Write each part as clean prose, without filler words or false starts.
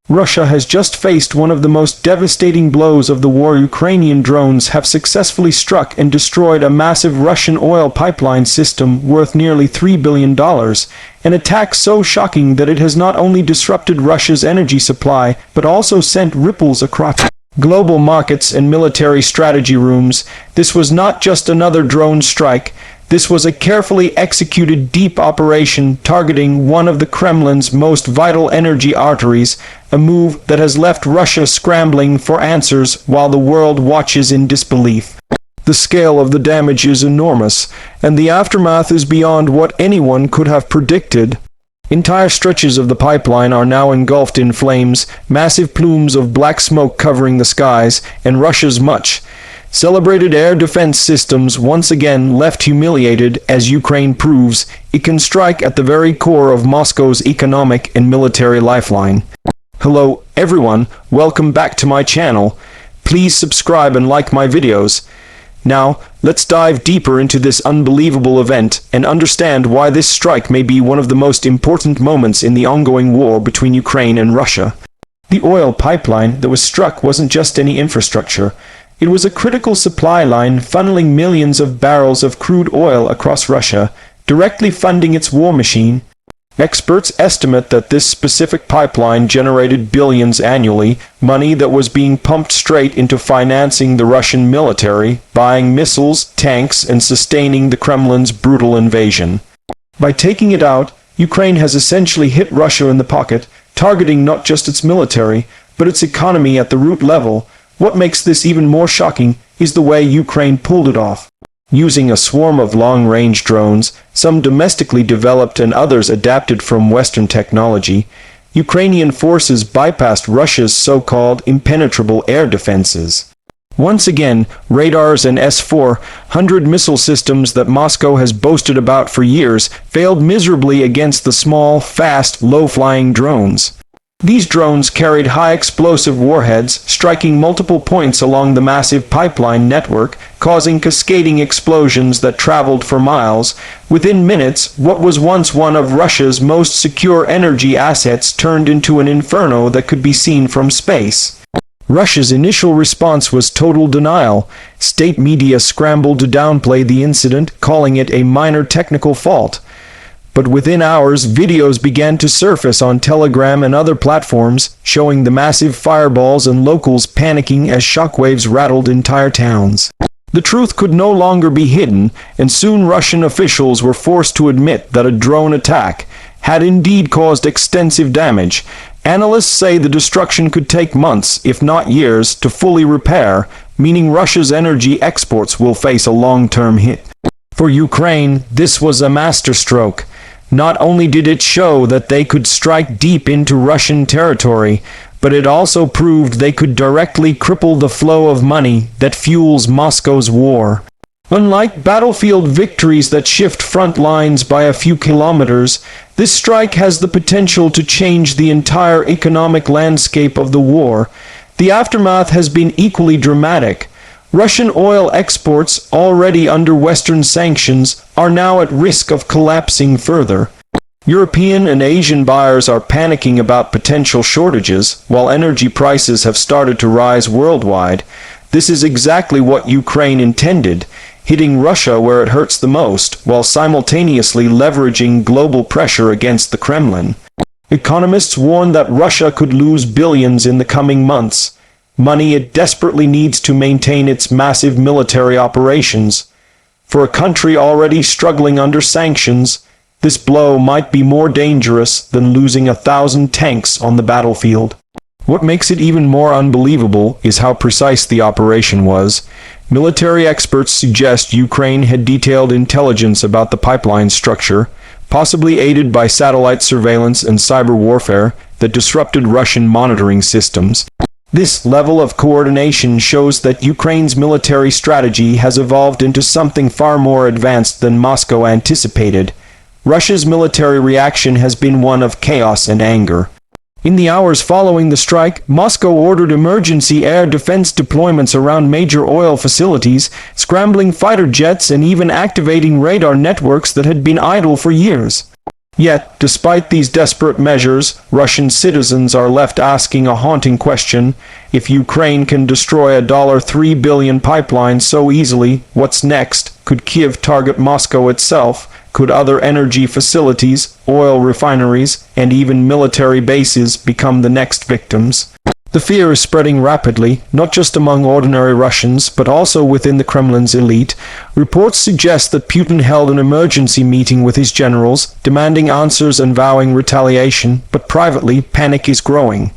Russia has just faced one of the most devastating blows of the war. Ukrainian drones have successfully struck and destroyed a massive Russian oil pipeline system worth nearly $3 billion, an attack so shocking that it has not only disrupted Russia's energy supply, but also sent ripples across global markets and military strategy rooms. This was not just another drone strike. This was a carefully executed deep operation targeting one of the Kremlin's most vital energy arteries, a move that has left Russia scrambling for answers while the world watches in disbelief. The scale of the damage is enormous, and the aftermath is beyond what anyone could have predicted. Entire stretches of the pipeline are now engulfed in flames, massive plumes of black smoke covering the skies, and Russia's much celebrated air defense systems once again left humiliated as Ukraine proves it can strike at the very core of Moscow's economic and military lifeline. Hello everyone, welcome back to my channel. Please subscribe and like my videos. Now, let's dive deeper into this unbelievable event and understand why this strike may be one of the most important moments in the ongoing war between Ukraine and Russia. The oil pipeline that was struck wasn't just any infrastructure. It was a critical supply line funneling millions of barrels of crude oil across Russia, directly funding its war machine. Experts estimate that this specific pipeline generated billions annually, money that was being pumped straight into financing the Russian military, buying missiles, tanks, and sustaining the Kremlin's brutal invasion. By taking it out, Ukraine has essentially hit Russia in the pocket, targeting not just its military, but its economy at the root level. What makes this even more shocking is the way Ukraine pulled it off. Using a swarm of long-range drones, some domestically developed and others adapted from Western technology, Ukrainian forces bypassed Russia's so-called impenetrable air defenses. Once again, radars and S-400 missile systems that Moscow has boasted about for years failed miserably against the small, fast, low-flying drones. These drones carried high-explosive warheads, striking multiple points along the massive pipeline network, causing cascading explosions that traveled for miles. Within minutes, what was once one of Russia's most secure energy assets turned into an inferno that could be seen from space. Russia's initial response was total denial. State media scrambled to downplay the incident, calling it a minor technical fault. But within hours, videos began to surface on Telegram and other platforms, showing the massive fireballs and locals panicking as shockwaves rattled entire towns. The truth could no longer be hidden, and soon Russian officials were forced to admit that a drone attack had indeed caused extensive damage. Analysts say the destruction could take months, if not years, to fully repair, meaning Russia's energy exports will face a long-term hit. For Ukraine, this was a masterstroke. Not only did it show that they could strike deep into Russian territory, but it also proved they could directly cripple the flow of money that fuels Moscow's war. Unlike battlefield victories that shift front lines by a few kilometers, this strike has the potential to change the entire economic landscape of the war. The aftermath has been equally dramatic. Russian oil exports, already under Western sanctions, are now at risk of collapsing further. European and Asian buyers are panicking about potential shortages, while energy prices have started to rise worldwide. This is exactly what Ukraine intended, hitting Russia where it hurts the most, while simultaneously leveraging global pressure against the Kremlin. Economists warn that Russia could lose billions in the coming months, money it desperately needs to maintain its massive military operations. For a country already struggling under sanctions, this blow might be more dangerous than losing 1,000 tanks on the battlefield. What makes it even more unbelievable is how precise the operation was. Military experts suggest Ukraine had detailed intelligence about the pipeline structure, possibly aided by satellite surveillance and cyber warfare that disrupted Russian monitoring systems. This level of coordination shows that Ukraine's military strategy has evolved into something far more advanced than Moscow anticipated. Russia's military reaction has been one of chaos and anger. In the hours following the strike, Moscow ordered emergency air defense deployments around major oil facilities, scrambling fighter jets and even activating radar networks that had been idle for years. Yet, despite these desperate measures, Russian citizens are left asking a haunting question: if Ukraine can destroy a $3 billion pipeline so easily, what's next? Could Kiev target Moscow itself? Could other energy facilities, oil refineries, and even military bases become the next victims? The fear is spreading rapidly, not just among ordinary Russians, but also within the Kremlin's elite. Reports suggest that Putin held an emergency meeting with his generals, demanding answers and vowing retaliation, but privately, panic is growing.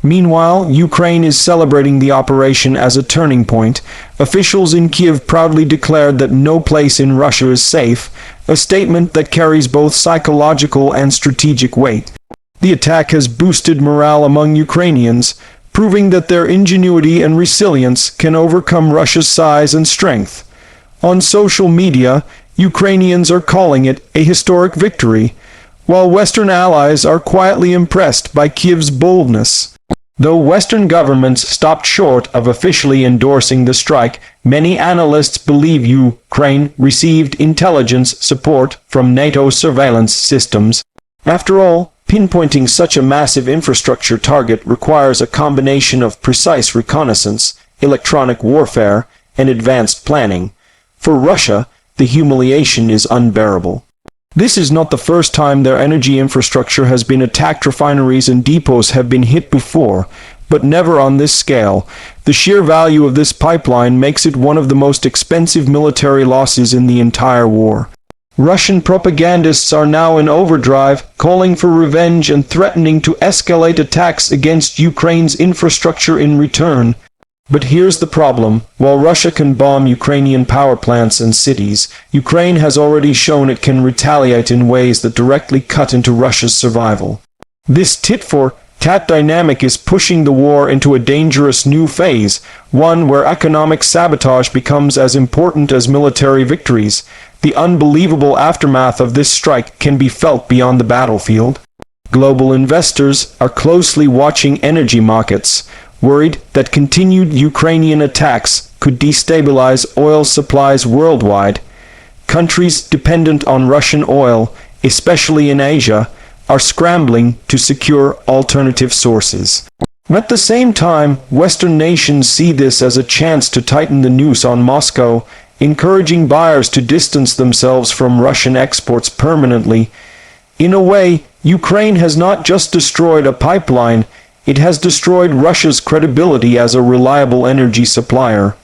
Meanwhile, Ukraine is celebrating the operation as a turning point. Officials in Kiev proudly declared that no place in Russia is safe, a statement that carries both psychological and strategic weight. The attack has boosted morale among Ukrainians, proving that their ingenuity and resilience can overcome Russia's size and strength. On social media, Ukrainians are calling it a historic victory, while Western allies are quietly impressed by Kiev's boldness. Though Western governments stopped short of officially endorsing the strike, many analysts believe Ukraine received intelligence support from NATO surveillance systems. After all, pinpointing such a massive infrastructure target requires a combination of precise reconnaissance, electronic warfare, and advanced planning. For Russia, the humiliation is unbearable. This is not the first time their energy infrastructure has been attacked. Refineries and depots have been hit before, but never on this scale. The sheer value of this pipeline makes it one of the most expensive military losses in the entire war. Russian propagandists are now in overdrive, calling for revenge and threatening to escalate attacks against Ukraine's infrastructure in return. But here's the problem: while Russia can bomb Ukrainian power plants and cities, Ukraine has already shown it can retaliate in ways that directly cut into Russia's survival. This tit-for-tat dynamic is pushing the war into a dangerous new phase, one where economic sabotage becomes as important as military victories. The unbelievable aftermath of this strike can be felt beyond the battlefield. Global investors are closely watching energy markets, worried that continued Ukrainian attacks could destabilize oil supplies worldwide. Countries dependent on Russian oil, especially in Asia, are scrambling to secure alternative sources. At the same time, Western nations see this as a chance to tighten the noose on Moscow, encouraging buyers to distance themselves from Russian exports permanently. In a way, Ukraine has not just destroyed a pipeline, it has destroyed Russia's credibility as a reliable energy supplier.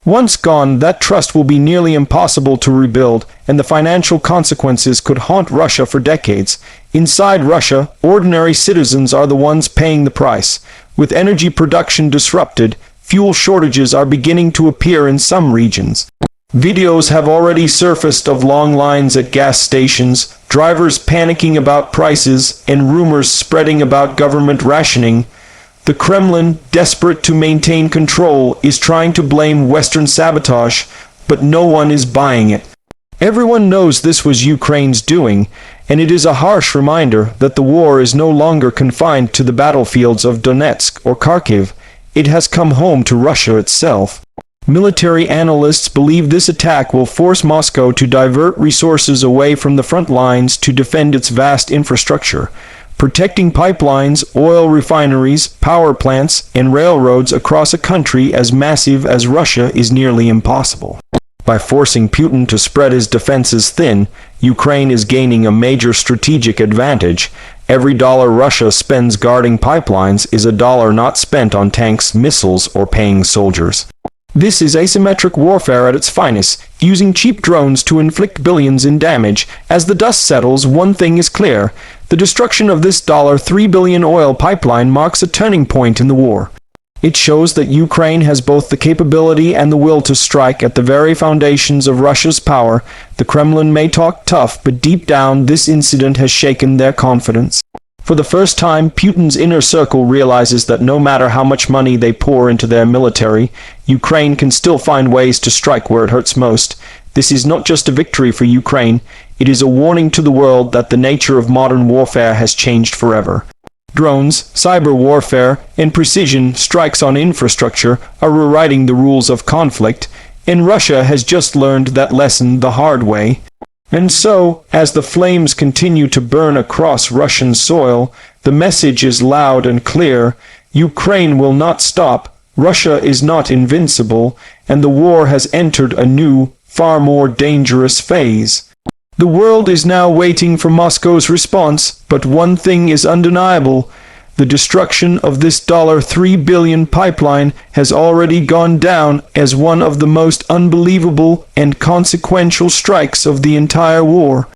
Once gone, that trust will be nearly impossible to rebuild, and the financial consequences could haunt Russia for decades. Inside Russia, ordinary citizens are the ones paying the price. With energy production disrupted, fuel shortages are beginning to appear in some regions. Videos have already surfaced of long lines at gas stations, drivers panicking about prices, and rumors spreading about government rationing. The Kremlin, desperate to maintain control, is trying to blame Western sabotage, but no one is buying it. Everyone knows this was Ukraine's doing, and it is a harsh reminder that the war is no longer confined to the battlefields of Donetsk or Kharkiv. It has come home to Russia itself. Military analysts believe this attack will force Moscow to divert resources away from the front lines to defend its vast infrastructure. Protecting pipelines, oil refineries, power plants, and railroads across a country as massive as Russia is nearly impossible. By forcing Putin to spread his defenses thin, Ukraine is gaining a major strategic advantage. Every dollar Russia spends guarding pipelines is a dollar not spent on tanks, missiles, or paying soldiers. This is asymmetric warfare at its finest, using cheap drones to inflict billions in damage. As the dust settles, one thing is clear: the destruction of this $3 billion oil pipeline marks a turning point in the war. It shows that Ukraine has both the capability and the will to strike at the very foundations of Russia's power. The Kremlin may talk tough, but deep down this incident has shaken their confidence. For the first time, Putin's inner circle realizes that no matter how much money they pour into their military, Ukraine can still find ways to strike where it hurts most. This is not just a victory for Ukraine, it is a warning to the world that the nature of modern warfare has changed forever. Drones, cyber warfare, and precision strikes on infrastructure are rewriting the rules of conflict, and Russia has just learned that lesson the hard way. And so, as the flames continue to burn across Russian soil, the message is loud and clear: Ukraine will not stop, Russia is not invincible, and the war has entered a new, far more dangerous phase. The world is now waiting for Moscow's response, but one thing is undeniable: the destruction of this $3 billion pipeline has already gone down as one of the most unbelievable and consequential strikes of the entire war.